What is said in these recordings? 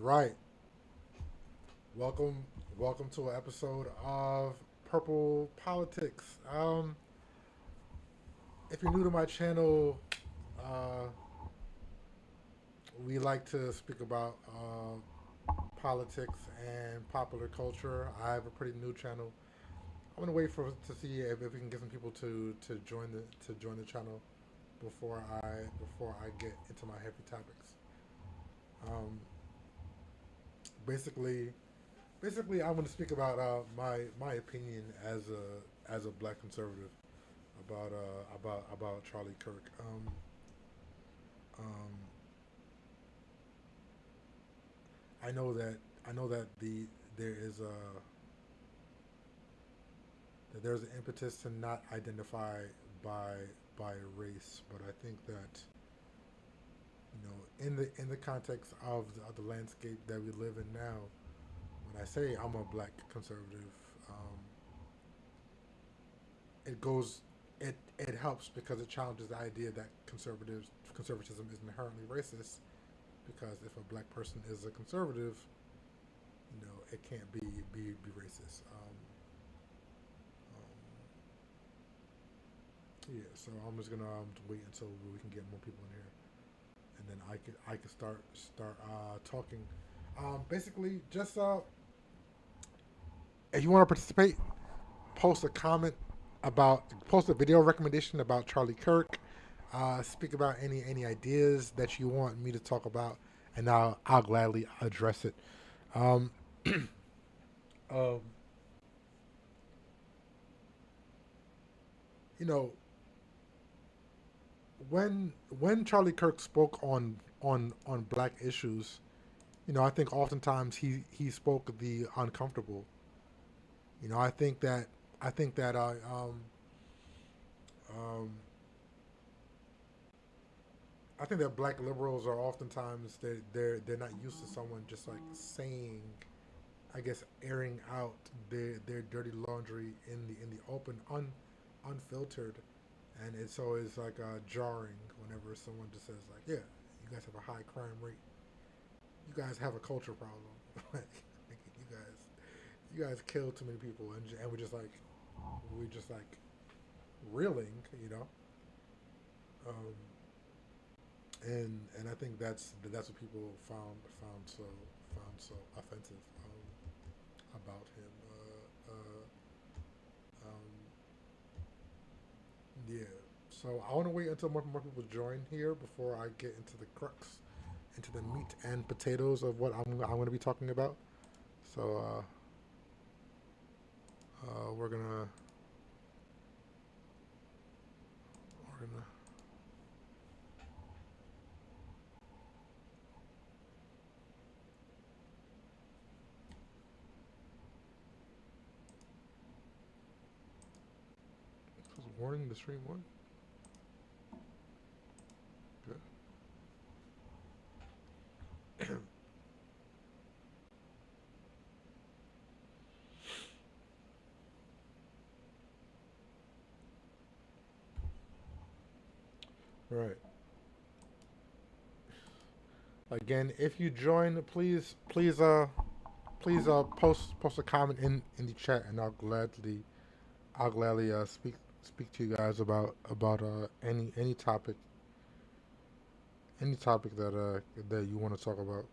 Right. Welcome, welcome to an episode of Purple Politics. If you're new to my channel, uh, we like to speak about politics and popular culture. I have a pretty new channel. I'm gonna wait for to see if we can get some people to join the channel before I get into my heavy topics. Um, basically, basically, I want to speak about my opinion as a black conservative about Charlie Kirk. Um, I know that I know that there is a that there's an impetus to not identify by by race, but I think that in the context of the landscape that we live in now, when I say I'm a black conservative, um, it goes it helps because it challenges the idea that conservatism is inherently racist. Because if a black person is a conservative, it can't be racist. Yeah, so I'm just gonna wait until we can get more people in here, and then I could start talking. Basically, just if you want to participate, post a comment post a video recommendation about Charlie Kirk. Speak about any ideas that you want me to talk about, and I'll gladly address it. Um, um, you know, when Charlie Kirk spoke on black issues, I think oftentimes he spoke the uncomfortable. You know, I think that um, I think that black liberals are oftentimes they're not used to someone just like saying, I guess, airing out their dirty laundry in the open, unfiltered, and it's always like jarring whenever someone just says like, yeah, you guys have a high crime rate, you guys have a culture problem, like you guys kill too many people, and we're just like reeling, um, and I think that's what people found so offensive about him. Um, yeah. So I want to wait until more people join here before I get into the crux, into the meat and potatoes of what I'm going to be talking about. So we're gonna warning the stream one. Good. Right. Again, if you join, please post a comment in the chat, and I'll gladly speak to you guys about any topic that you want to talk about.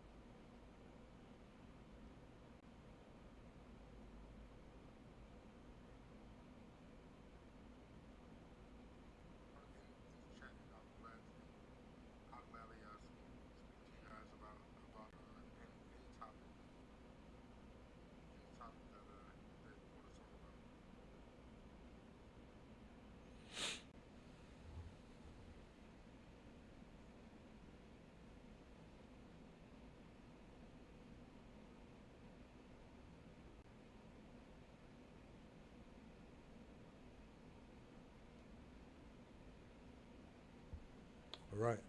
All right.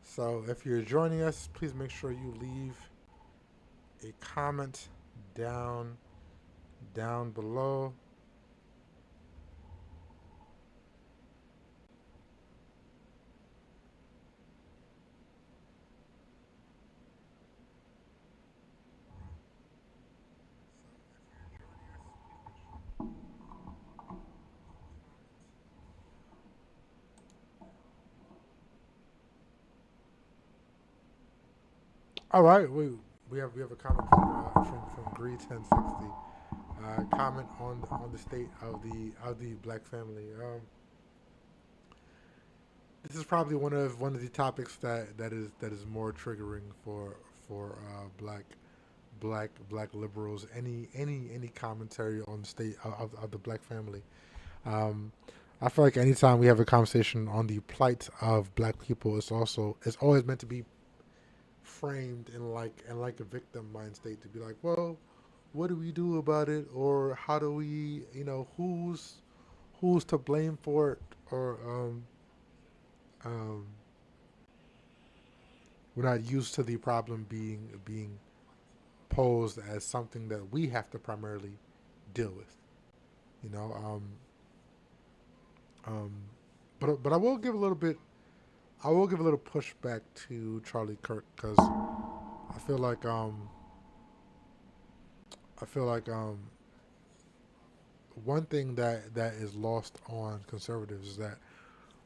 So if you're joining us, please make sure you leave a comment down below. All right, we have a comment from Gree 1060. Comment on the state of the black family. This is probably one of the topics that is more triggering for black liberals. Any commentary on the state of the black family. Um, I feel like anytime we have a conversation on the plight of black people, it's always meant to be framed in like a victim mind state to be like, well, what do we do about it, or how do we, who's to blame for it, or um, we're not used to the problem being posed as something that we have to primarily deal with. You know, um, but I will give a little bit. I will give a little pushback to Charlie Kirk because I feel like um I feel like one thing that is lost on conservatives is that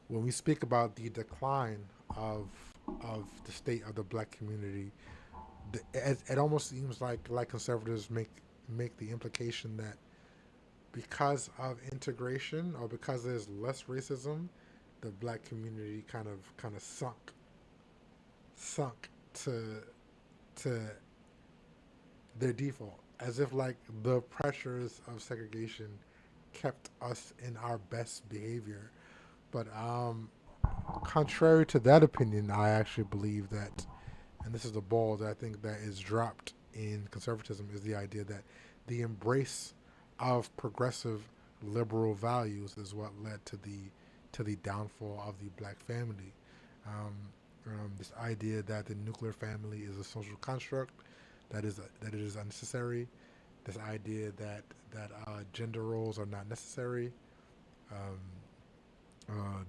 when we speak about the decline of of the state of the black community, it almost seems like conservatives make the implication that because of integration or because there's less racism, the black community kind of sunk to their default, as if like the pressures of segregation kept us in our best behavior. But contrary to that opinion, I actually believe that, and this is the ball that I think that is dropped in conservatism, is the idea that the embrace of progressive liberal values is what led to the downfall of the black family. Um, this idea that the nuclear family is a social construct that it is unnecessary. This idea that gender roles are not necessary. Um,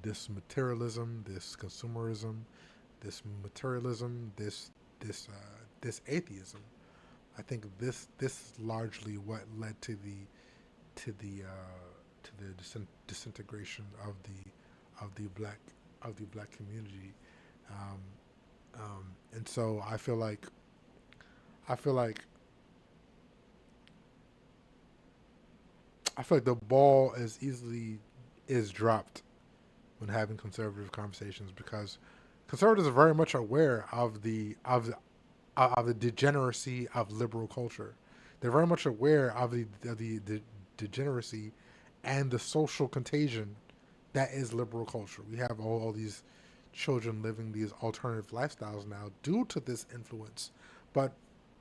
this materialism, this consumerism, this atheism. I think this is largely what led to the disintegration of the black of the black community. Um, and so I feel like I feel like the ball is dropped when having conservative conversations because conservatives are very much aware of the degeneracy of liberal culture. They're very much aware of the degeneracy and the social contagion that is liberal culture. We have all these children living these alternative lifestyles now due to this influence, but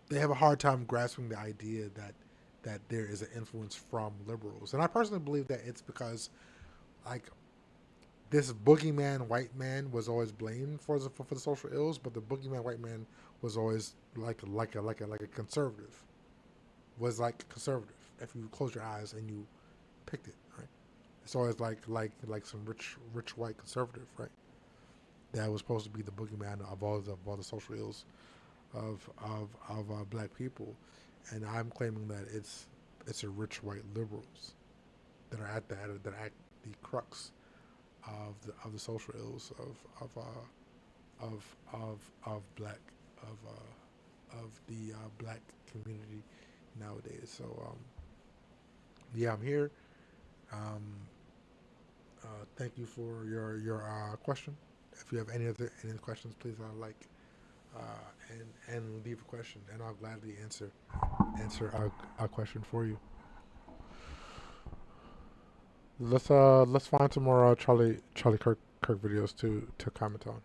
they have a hard time grasping the idea that there is an influence from liberals. And I personally believe that it's because like this boogeyman white man was always blamed for the social ills, but the boogeyman white man was always like a conservative. Was like conservative. If you close your eyes and you picked it, right? It's always like some rich white conservative, right? That was supposed to be the boogeyman of all the social ills of black people, and I'm claiming that it's a rich white liberals that are at the crux of the social ills of black of the black community nowadays. So yeah, I'm here. Um, thank you for your question. If you have any other questions, please uh, and leave a question, and I'll gladly answer our question for you. Let's find some more Charlie Kirk videos to comment on.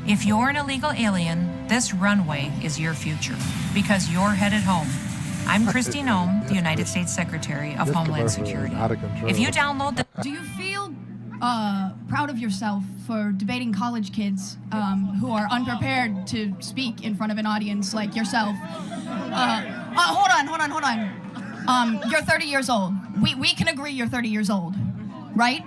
If you're an illegal alien, this runway is your future because you're headed home. I'm Christine Ohm, the United States Secretary of Homeland Security. If you download the... Do you feel proud of yourself for debating college kids who are unprepared to speak in front of an audience like yourself? Hold on. You're 30 years old. We can agree you're 30 years old, right?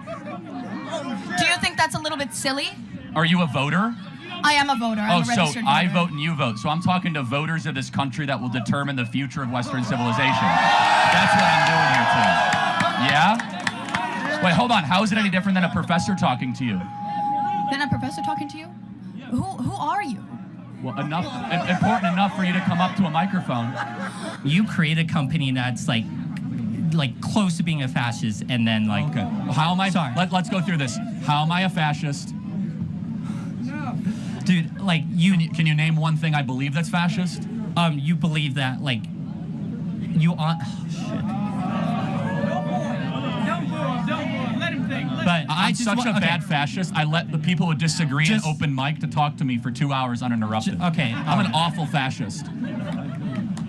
Do you think that's a little bit silly? Are you a voter? I am a voter. I'm a registered voter. I vote and you vote. So I'm talking to voters of this country that will determine the future of Western civilization. That's what I'm doing here today. Yeah? Wait, hold on. How is it any different than a professor talking to you? Then a professor talking to you? Who are you? Well, important enough for you to come up to a microphone. You create a company that's like close to being a fascist, and then like. Okay. How am I? Sorry. Let's go through this. How am I a fascist? Dude, like you. Can you name one thing I believe that's fascist? You believe that like you on. Oh, shit. Don't let him think. But I'm such a bad fascist. I let the people who disagree in open mic to talk to me for 2 hours uninterrupted. Okay. I'm an awful fascist.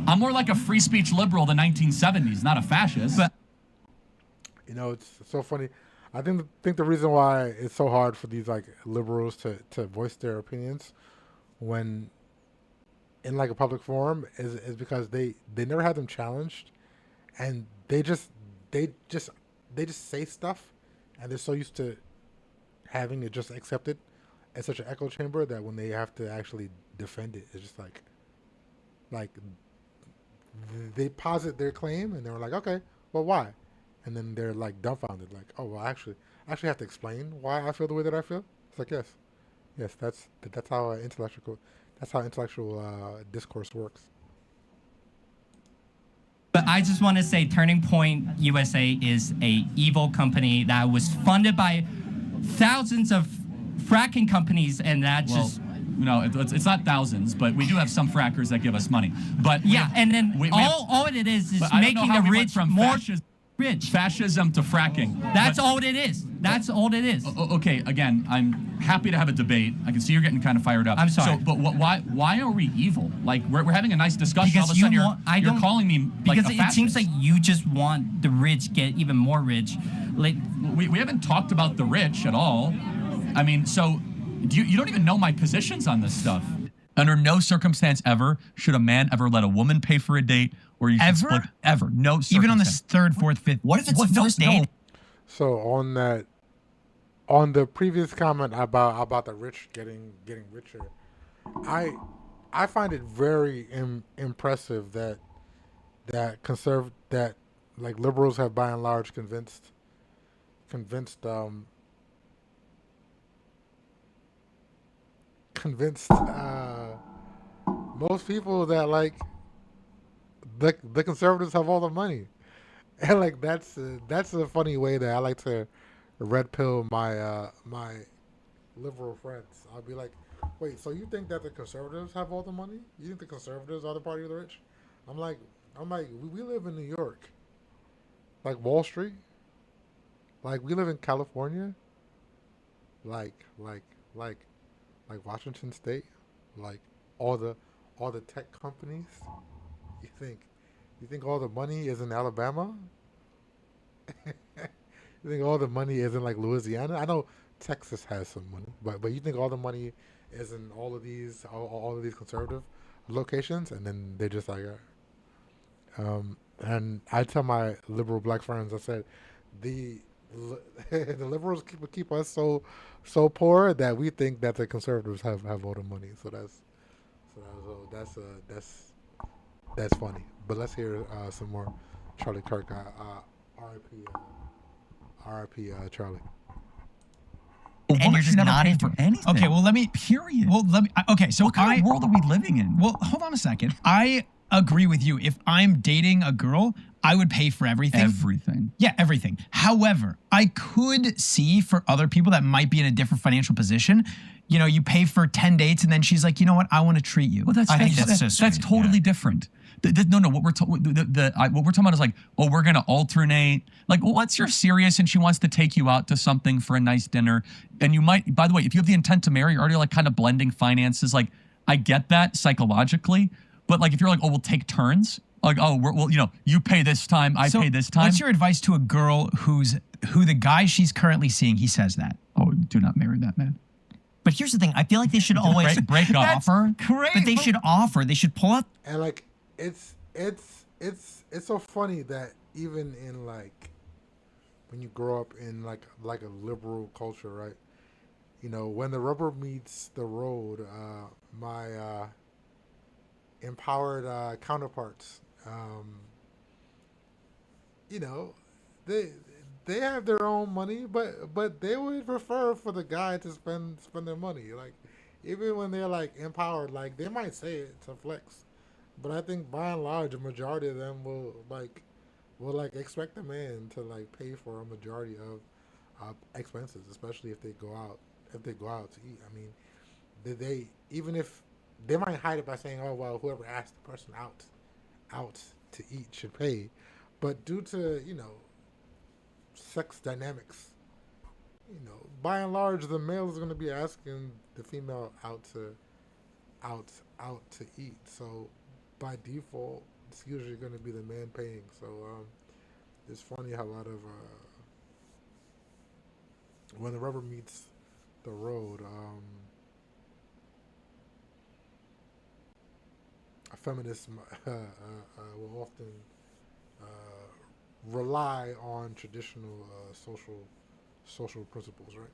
I'm more like a free speech liberal of the 1970s, not a fascist. But you know, it's so funny. I think the reason why it's so hard for these like liberals to voice their opinions when in like a public forum is because they never had them challenged, and they just say stuff, and they're so used to having it just accepted as such an echo chamber that when they have to actually defend it, it's just like they posit their claim and they're like, okay, well, why? And then they're like dumbfounded, like, oh, well, I actually have to explain why I feel the way that I feel. It's like, yes, that's how intellectual discourse works. But I just want to say, Turning Point USA is a evil company that was funded by thousands of fracking companies, and that just. No, it's not thousands, but we do have some frackers that give us money. But yeah, and then all it is making the rich more rich. Fascism to fracking. That's all it is. That's all it is. Okay, again, I'm happy to have a debate. I can see you're getting kind of fired up. I'm sorry. So, but why are we evil? Like, we're having a nice discussion. Because all of a sudden you're calling me like because a fascist. It seems like you just want the rich get even more rich. Like we haven't talked about the rich at all. I mean, so you don't even know my positions on this stuff. Under no circumstance ever should a man ever let a woman pay for a date, or you should split ever. No circumstance. Even on the third, fourth, fifth. What if it's the first date? So on the previous comment about the rich getting richer, I find it very impressive that like liberals have by and large convinced most people that like the conservatives have all the money, and like that's a funny way that I like to red pill my my liberal friends. I'll be like, wait, so you think that the conservatives have all the money? You think the conservatives are the party of the rich? I'm like, we live in New York, like Wall Street, like we live in California, like Washington State, like all the tech companies. You think all the money is in Alabama? You think all the money is in like Louisiana? I know Texas has some money, but you think all the money is in all of these conservative locations? And then they're just like, and I tell my liberal black friends, I said, the liberals keep us so poor that we think that the conservatives have all the money. So that's funny. But let's hear some more Charlie Kirk. R.I.P. Charlie. And you're just nodding for anything. Okay, well, period. Well, okay, so what kind of world are we living in? Well, hold on a second. I agree with you. If I'm dating a girl, I would pay for everything. Everything. Yeah, everything. However, I could see for other people that might be in a different financial position, you pay for 10 dates and then she's like, you know what, I want to treat you. Well, that's totally different. No, what we're talking about is like, well, we're gonna alternate. Like, well, what's your serious and she wants to take you out to something for a nice dinner, and you might, by the way, if you have the intent to marry, you're already like kind of blending finances. Like, I get that psychologically, but like if you're like, oh, we'll take turns. Like, oh, you pay this time, I pay this time. What's your advice to a girl who the guy she's currently seeing, he says that? Oh, do not marry that man. But here's the thing. I feel like they should always break offer. Great. But they should offer. They should pull up. And like, it's so funny that even in like when you grow up in like a liberal culture, right? When the rubber meets the road, my empowered counterparts, they have their own money, but they would prefer for the guy to spend their money. Like, even when they're like empowered, like they might say it to flex, but I think by and large, a majority of them will expect a man to like pay for a majority of expenses, especially if they go out to eat. I mean, they even if they might hide it by saying, oh well, whoever asked the person out to eat should pay, but due to sex dynamics, by and large, the male is going to be asking the female out to eat. So by default, it's usually going to be the man paying. So it's funny how a lot of when the rubber meets the road, a feminist will often rely on traditional social principles, right?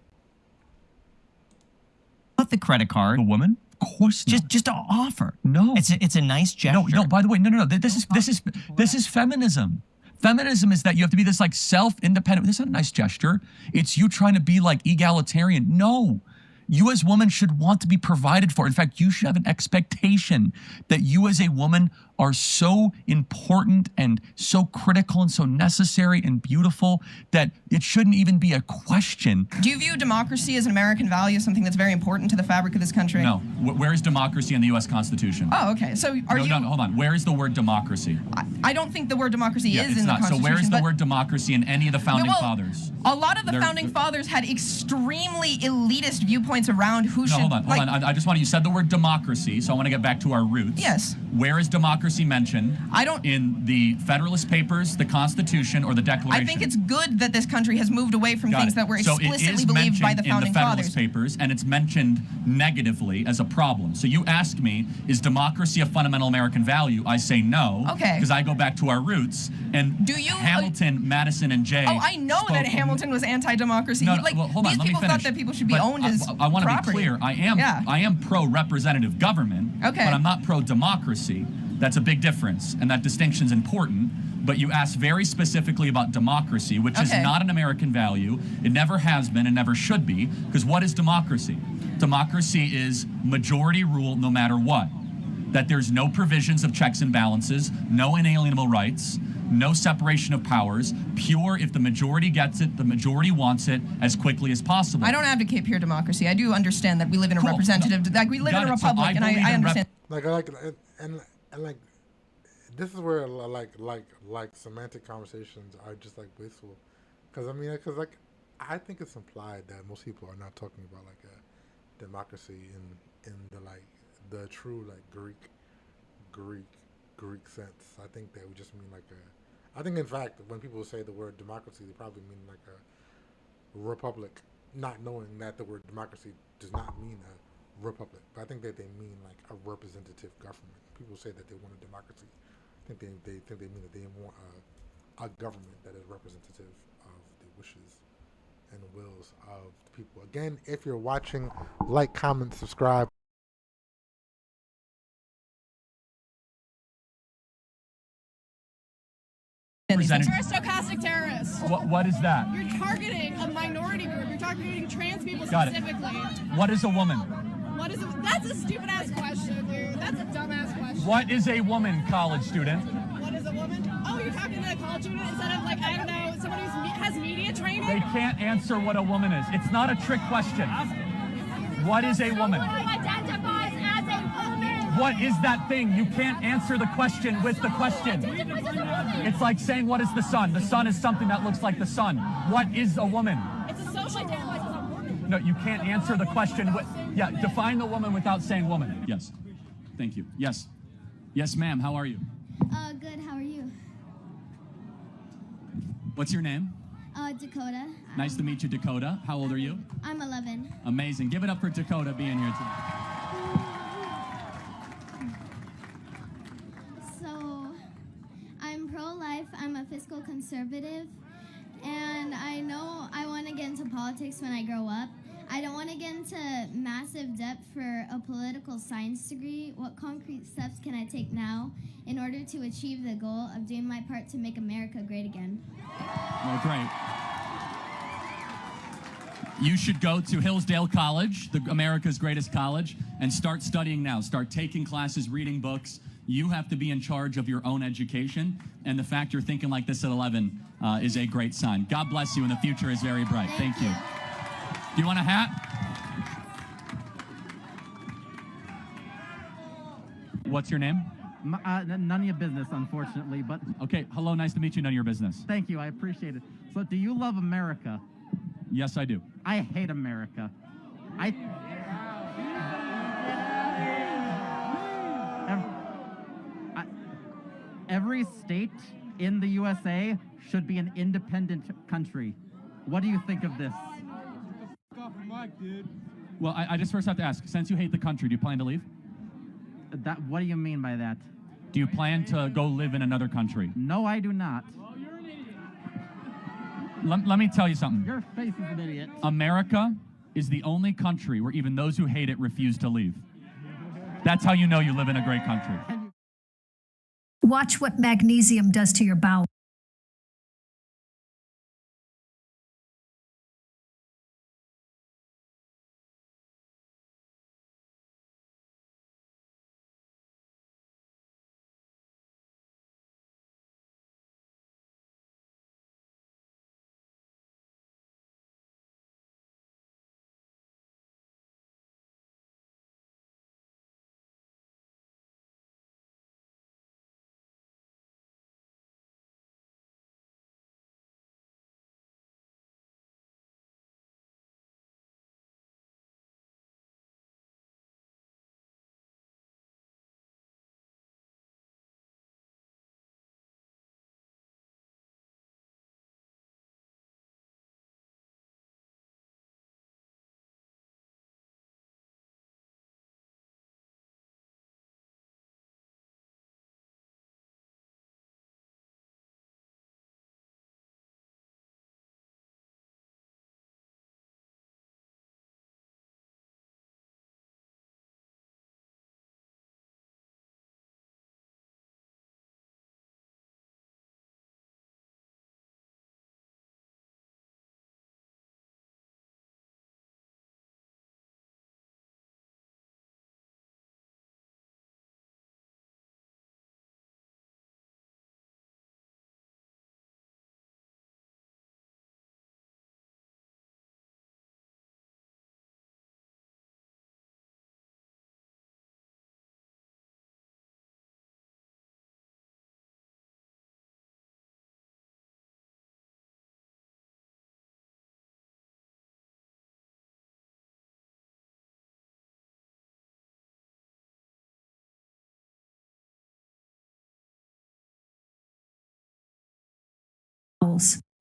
Not the credit card. The woman? Of course not. Just to offer. No. It's a nice gesture. No, by the way, no. This is feminism. Feminism is that you have to be this like self-independent. This is not a nice gesture. It's you trying to be like egalitarian. No. You as women should want to be provided for. In fact, you should have an expectation that you as a woman are so important and so critical and so necessary and beautiful that it shouldn't even be a question. Do you view democracy as an American value, something that's very important to the fabric of this country? No. Where is democracy in the U.S. Constitution? Oh, okay. So are you... No, hold on. Where is the word democracy? I don't think the word democracy is in the Constitution. So where is the word democracy in any of the founding fathers? A lot of the founding fathers had extremely elitist viewpoints around who should... Hold on. I just want to... You said the word democracy, so I want to get back to our roots. Yes. Where is democracy mentioned? In the Federalist Papers, the Constitution, or the Declaration? I think it's good that this country has moved away from things that were explicitly believed by the founding fathers. in the Federalist Papers, and it's mentioned negatively as a problem. So you ask me, is democracy a fundamental American value? I say no. Okay. Because I go back to our roots. And Hamilton, Madison, and Jay... Oh, I know that Hamilton was anti-democracy. Hold on, these people thought that people should be owned as I want to be property. clear. I am pro-representative government, okay, but I'm not pro-democracy. That's a big difference, and that distinction's important. But you asked very specifically about democracy, which is not an American value. It never has been and never should be, because what is democracy? Democracy is majority rule no matter what. That there's no provisions of checks and balances, no inalienable rights, no separation of powers, pure if the majority gets it, the majority wants it as quickly as possible. I don't advocate pure democracy. I do understand that we live in a representative, like we live in a republic, and I understand. Like this is where like semantic conversations are just like wasteful, because I think it's implied that most people are not talking about like a democracy in the true like Greek sense. I think that we just mean I think in fact when people say the word democracy, they probably mean like a republic, not knowing that the word democracy does not mean a republic. But I think that they mean like a representative government. People say that they want a democracy. I think they mean that they want a government that is representative of the wishes and wills of the people. Again, if you're watching, like, comment, subscribe. You're a stochastic terrorist. What is that? You're targeting a minority group. You're targeting trans people Got specifically. What is a woman? That's a stupid ass question, dude. That's a dumb ass question. What is a woman, college student? What is a woman? Oh, you're talking to a college student instead of like, I don't know, someone who has media training? They can't answer what a woman is. It's not a trick question. What is a woman? Who identifies as a woman? What is that thing? You can't answer the question with the question. It's like saying, what is the sun? The sun is something that looks like the sun. What is a woman? It's a social role. No, you can't answer the question with, yeah, define the woman without saying woman. Yes. Thank you. Yes. Yes, ma'am. How are you? Good. How are you? What's your name? Dakota. Nice to meet you, Dakota. How old are you? I'm 11. Amazing. Give it up for Dakota being here today. So, I'm pro-life. I'm a fiscal conservative. And I know I want to get into politics when I grow up. I don't want to get into massive debt for a political science degree. What concrete steps can I take now in order to achieve the goal of doing my part to make America great again? Well, great. You should go to Hillsdale College, America's greatest college, and start studying now. Start taking classes, reading books. You have to be in charge of your own education, and the fact you're thinking like this at 11 is a great sign. God bless you, and the future is very bright. Thank you. Do you want a hat? What's your name? None of your business, unfortunately, but... Okay, hello, nice to meet you, none of your business. Thank you, I appreciate it. So, do you love America? Yes, I do. I hate America. Every state in the USA should be an independent country. What do you think of this? Well, I just first have to ask, since you hate the country, do you plan to leave? What do you mean by that? Do you plan to go live in another country? No, I do not. Let me tell you something. Your face is an idiot. America is the only country where even those who hate it refuse to leave. That's how you know you live in a great country. Watch what magnesium does to your bowel.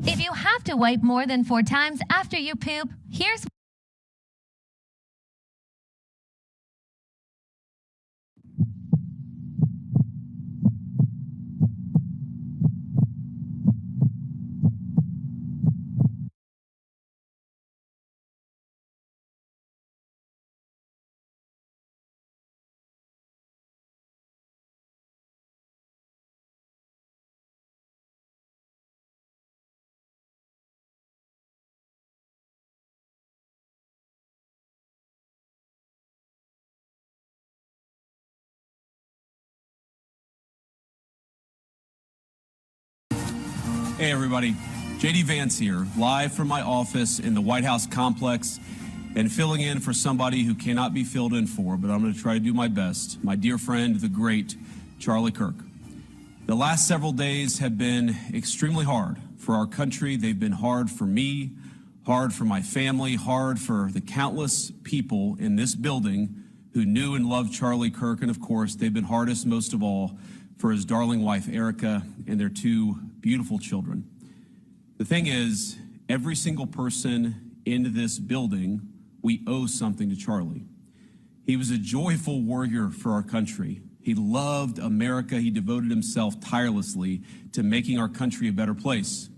If you have to wipe more than 4 times after you poop, here's Hey everybody, JD Vance here, live from my office in the White House complex. and filling in for somebody who cannot be filled in for, but I'm going to try to do my best, my dear friend, the great Charlie Kirk. The last several days have been extremely hard for our country. They've been hard for me, hard for my family, hard for the countless people in this building who knew and loved Charlie Kirk, and of course, they've been hardest most of all for his darling wife, Erica, and their two beautiful children. The thing is, every single person in this building, we owe something to Charlie. He was a joyful warrior for our country. He loved America. He devoted himself tirelessly to making our country a better place.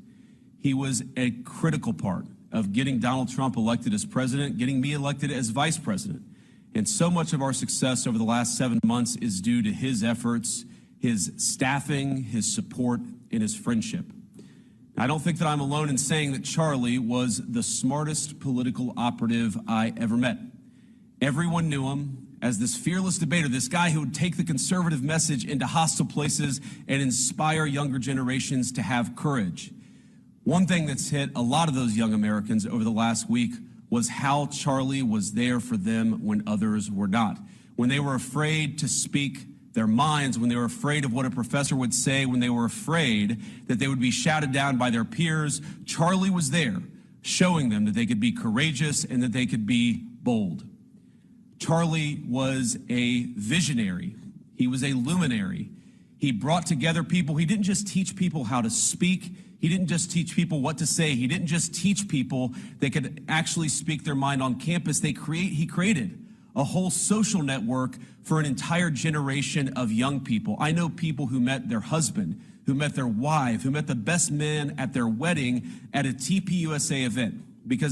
He was a critical part of getting Donald Trump elected as president, getting me elected as vice president. And so much of our success over the last 7 months is due to his efforts, his staffing, his support, and his friendship. I don't think that I'm alone in saying that Charlie was the smartest political operative I ever met. Everyone knew him as this fearless debater, this guy who would take the conservative message into hostile places and inspire younger generations to have courage. One thing that's hit a lot of those young Americans over the last week was how Charlie was there for them when others were not. When they were afraid to speak their minds, when they were afraid of what a professor would say, when they were afraid that they would be shouted down by their peers, Charlie was there, showing them that they could be courageous and that they could be bold. Charlie was a visionary. He was a luminary. He brought together people. He didn't just teach people how to speak. He didn't just teach people what to say. He didn't just teach people they could actually speak their mind on campus. He created a whole social network for an entire generation of young people. I know people who met their husband, who met their wife, who met the best man at their wedding at a TPUSA event.